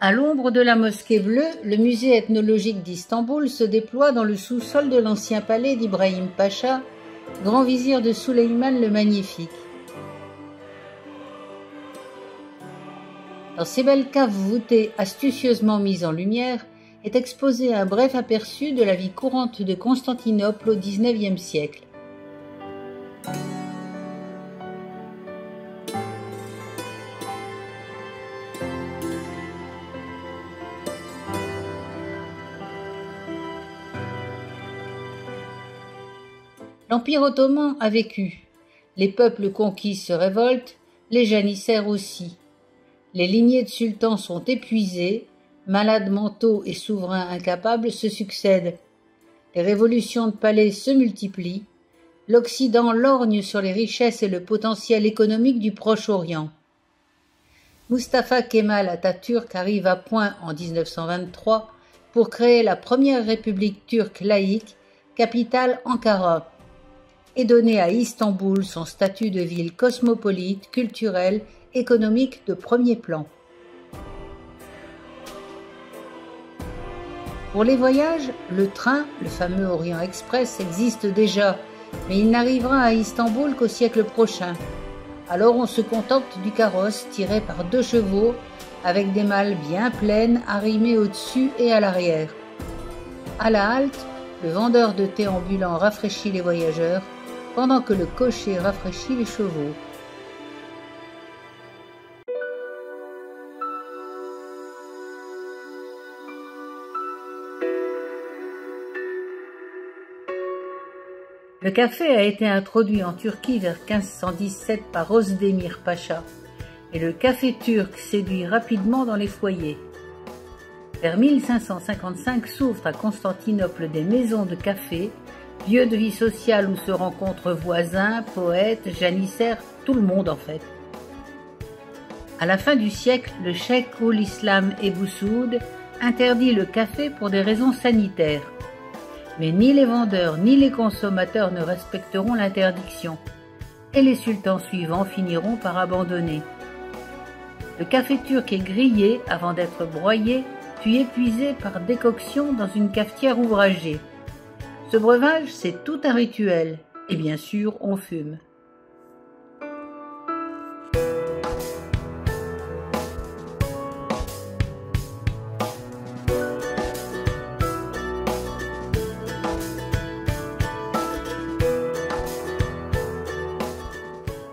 À l'ombre de la mosquée bleue, le musée ethnologique d'Istanbul se déploie dans le sous-sol de l'ancien palais d'Ibrahim Pacha, grand vizir de Suleiman le Magnifique. Dans ces belles caves voûtées astucieusement mises en lumière, est exposé un bref aperçu de la vie courante de Constantinople au XIXe siècle. L'Empire ottoman a vécu. Les peuples conquis se révoltent, les janissaires aussi. Les lignées de sultans sont épuisées, malades mentaux et souverains incapables se succèdent. Les révolutions de palais se multiplient. L'Occident lorgne sur les richesses et le potentiel économique du Proche-Orient. Mustafa Kemal Atatürk arrive à point en 1923 pour créer la première république turque laïque, capitale Ankara, et donner à Istanbul son statut de ville cosmopolite, culturelle, économique de premier plan. Pour les voyages, le train, le fameux Orient Express, existe déjà, mais il n'arrivera à Istanbul qu'au siècle prochain. Alors on se contente du carrosse tiré par 2 chevaux, avec des malles bien pleines arrimées au-dessus et à l'arrière. À la halte, le vendeur de thé ambulant rafraîchit les voyageurs, pendant que le cocher rafraîchit les chevaux. Le café a été introduit en Turquie vers 1517 par Özdemir Pacha, et le café turc séduit rapidement dans les foyers. Vers 1555 s'ouvrent à Constantinople des maisons de café, lieu de vie sociale où se rencontrent voisins, poètes, janissaires, tout le monde en fait. À la fin du siècle, le cheikh ul-Islam Ebou Soud interdit le café pour des raisons sanitaires. Mais ni les vendeurs ni les consommateurs ne respecteront l'interdiction, et les sultans suivants finiront par abandonner. Le café turc est grillé avant d'être broyé, puis épuisé par décoction dans une cafetière ouvragée. Ce breuvage, c'est tout un rituel, et bien sûr, on fume.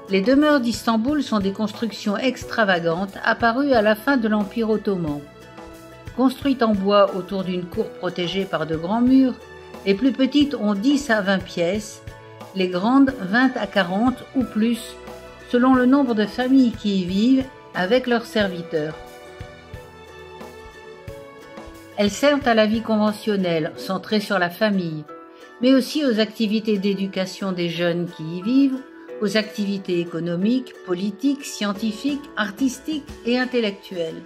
Les demeures d'Istanbul sont des constructions extravagantes apparues à la fin de l'Empire ottoman. Construites en bois autour d'une cour protégée par de grands murs, les plus petites ont 10 à 20 pièces, les grandes 20 à 40 ou plus, selon le nombre de familles qui y vivent avec leurs serviteurs. Elles servent à la vie conventionnelle, centrée sur la famille, mais aussi aux activités d'éducation des jeunes qui y vivent, aux activités économiques, politiques, scientifiques, artistiques et intellectuelles.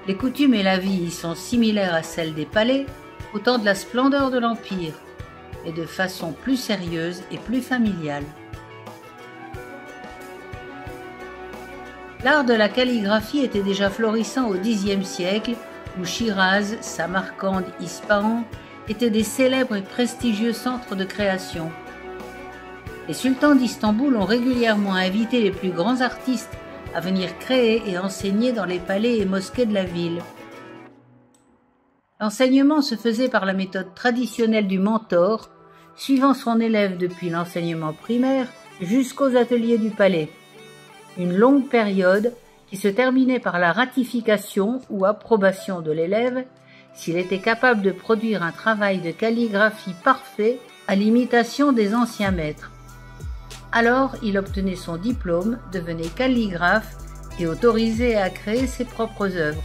Les coutumes et la vie y sont similaires à celles des palais, au temps de la splendeur de l'Empire, mais de façon plus sérieuse et plus familiale. L'art de la calligraphie était déjà florissant au Xe siècle, où Shiraz, Samarcande, Ispahan étaient des célèbres et prestigieux centres de création. Les sultans d'Istanbul ont régulièrement invité les plus grands artistes à venir créer et enseigner dans les palais et mosquées de la ville. L'enseignement se faisait par la méthode traditionnelle du mentor, suivant son élève depuis l'enseignement primaire jusqu'aux ateliers du palais. Une longue période qui se terminait par la ratification ou approbation de l'élève s'il était capable de produire un travail de calligraphie parfait à l'imitation des anciens maîtres. Alors, il obtenait son diplôme, devenait calligraphe et autorisé à créer ses propres œuvres.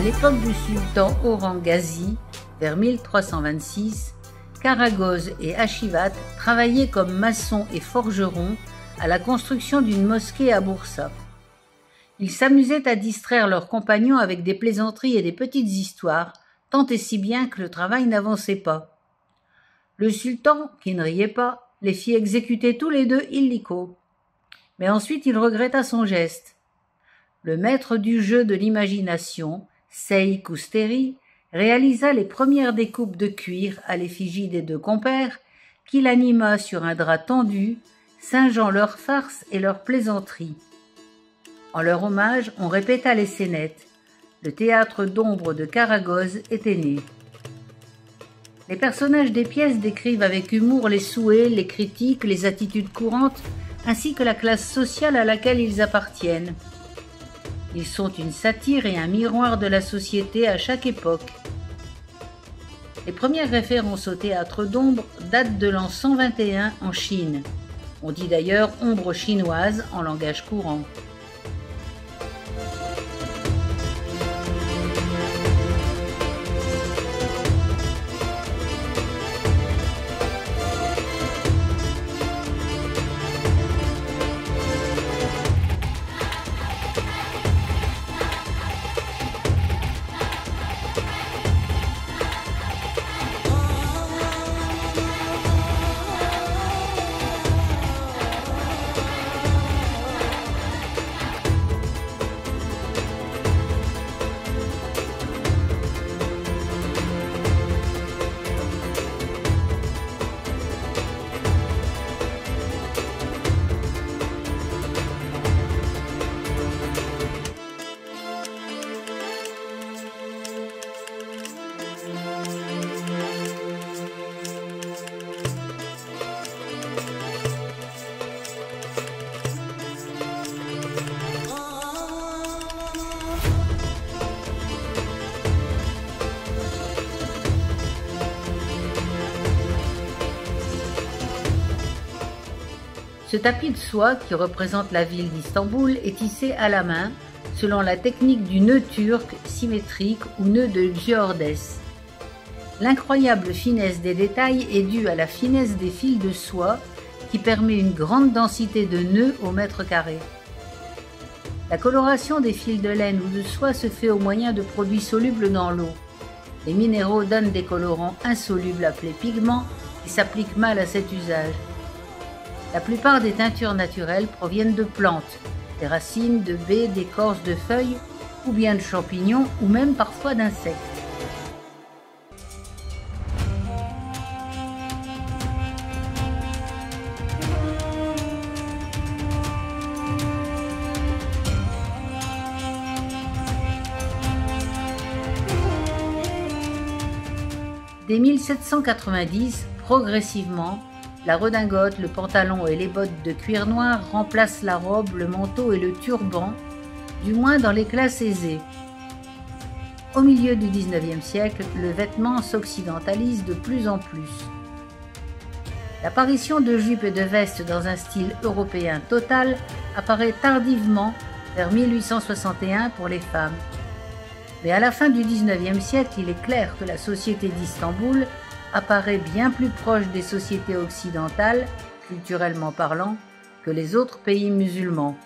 l'époque du sultan Aurangzeb, vers 1326, Karagoz et Hachivat travaillaient comme maçons et forgerons à la construction d'une mosquée à Bursa. Ils s'amusaient à distraire leurs compagnons avec des plaisanteries et des petites histoires, tant et si bien que le travail n'avançait pas. Le sultan, qui ne riait pas, les fit exécuter tous les deux illico. Mais ensuite il regretta son geste. Le maître du jeu de l'imagination, Sei Kousteri, réalisa les premières découpes de cuir à l'effigie des deux compères, qu'il anima sur un drap tendu, singeant leurs farces et leurs plaisanteries. En leur hommage, on répéta les scénettes. Le théâtre d'ombre de Karagoz était né. Les personnages des pièces décrivent avec humour les souhaits, les critiques, les attitudes courantes, ainsi que la classe sociale à laquelle ils appartiennent. Ils sont une satire et un miroir de la société à chaque époque. Les premières références au théâtre d'ombre datent de l'an 121 en Chine. On dit d'ailleurs ombre chinoise en langage courant. Ce tapis de soie, qui représente la ville d'Istanbul, est tissé à la main, selon la technique du nœud turc symétrique ou nœud de Giordes. L'incroyable finesse des détails est due à la finesse des fils de soie, qui permet une grande densité de nœuds au mètre carré. La coloration des fils de laine ou de soie se fait au moyen de produits solubles dans l'eau. Les minéraux donnent des colorants insolubles appelés pigments, qui s'appliquent mal à cet usage. La plupart des teintures naturelles proviennent de plantes, des racines, de baies, d'écorces, de feuilles, ou bien de champignons, ou même parfois d'insectes. Dès 1790, progressivement, la redingote, le pantalon et les bottes de cuir noir remplacent la robe, le manteau et le turban, du moins dans les classes aisées. Au milieu du XIXe siècle, le vêtement s'occidentalise de plus en plus. L'apparition de jupes et de vestes dans un style européen total apparaît tardivement, vers 1861 pour les femmes. Mais à la fin du XIXe siècle, il est clair que la société d'Istanbul apparaît bien plus proche des sociétés occidentales, culturellement parlant, que les autres pays musulmans.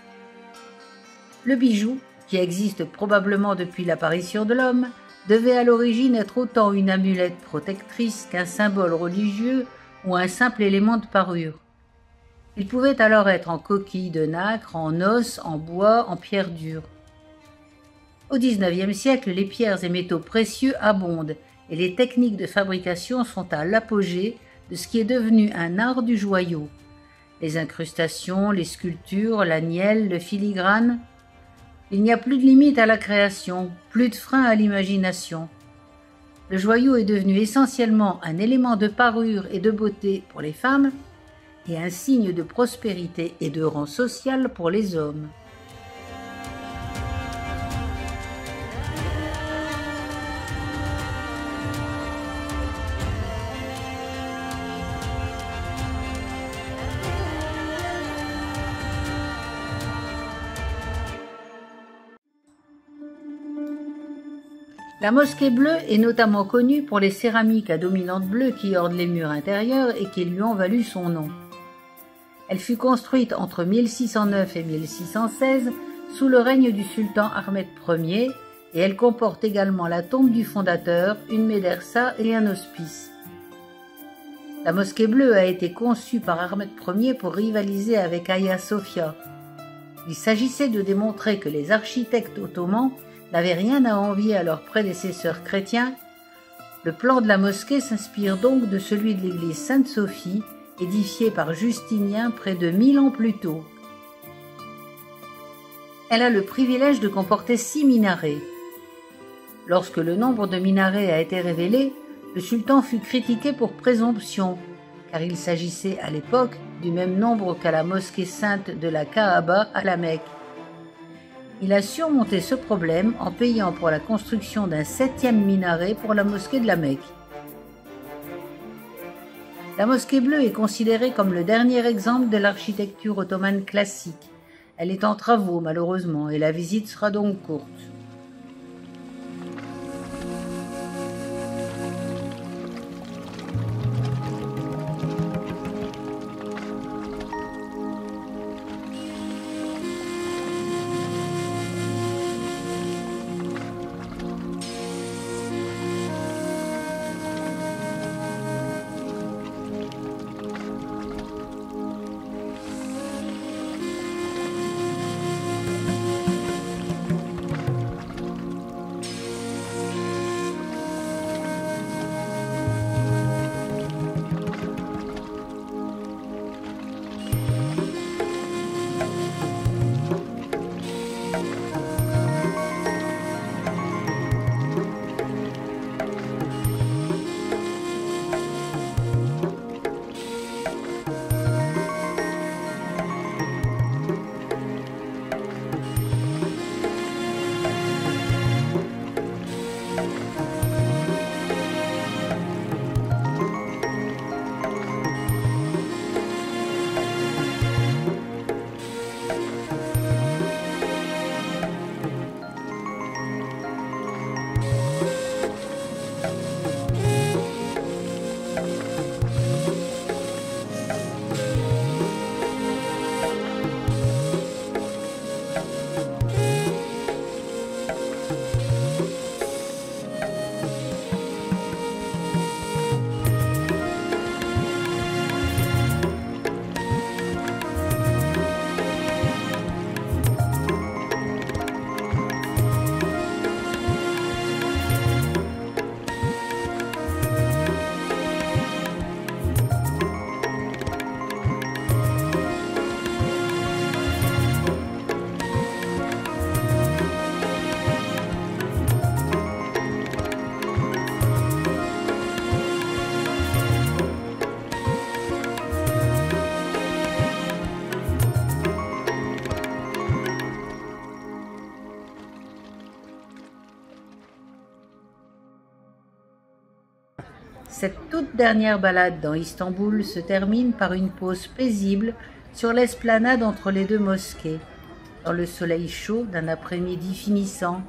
Le bijou, qui existe probablement depuis l'apparition de l'homme, devait à l'origine être autant une amulette protectrice qu'un symbole religieux ou un simple élément de parure. Il pouvait alors être en coquille de nacre, en os, en bois, en pierre dure. Au XIXe siècle, les pierres et métaux précieux abondent et les techniques de fabrication sont à l'apogée de ce qui est devenu un art du joyau. Les incrustations, les sculptures, la nielle, le filigrane. Il n'y a plus de limite à la création, plus de frein à l'imagination. Le joyau est devenu essentiellement un élément de parure et de beauté pour les femmes et un signe de prospérité et de rang social pour les hommes. La mosquée bleue est notamment connue pour les céramiques à dominante bleue qui ornent les murs intérieurs et qui lui ont valu son nom. Elle fut construite entre 1609 et 1616 sous le règne du sultan Ahmed Ier et elle comporte également la tombe du fondateur, une médersa et un hospice. La mosquée bleue a été conçue par Ahmed Ier pour rivaliser avec Hagia Sophia. Il s'agissait de démontrer que les architectes ottomans n'avaient rien à envier à leurs prédécesseurs chrétiens. Le plan de la mosquée s'inspire donc de celui de l'église Sainte-Sophie, édifiée par Justinien près de 1000 ans plus tôt. Elle a le privilège de comporter 6 minarets. Lorsque le nombre de minarets a été révélé, le sultan fut critiqué pour présomption, car il s'agissait à l'époque du même nombre qu'à la mosquée sainte de la Kaaba à la Mecque. Il a surmonté ce problème en payant pour la construction d'un 7e minaret pour la mosquée de la Mecque. La mosquée bleue est considérée comme le dernier exemple de l'architecture ottomane classique. Elle est en travaux malheureusement et la visite sera donc courte. Cette toute dernière balade dans Istanbul se termine par une pause paisible sur l'esplanade entre les deux mosquées, dans le soleil chaud d'un après-midi finissant.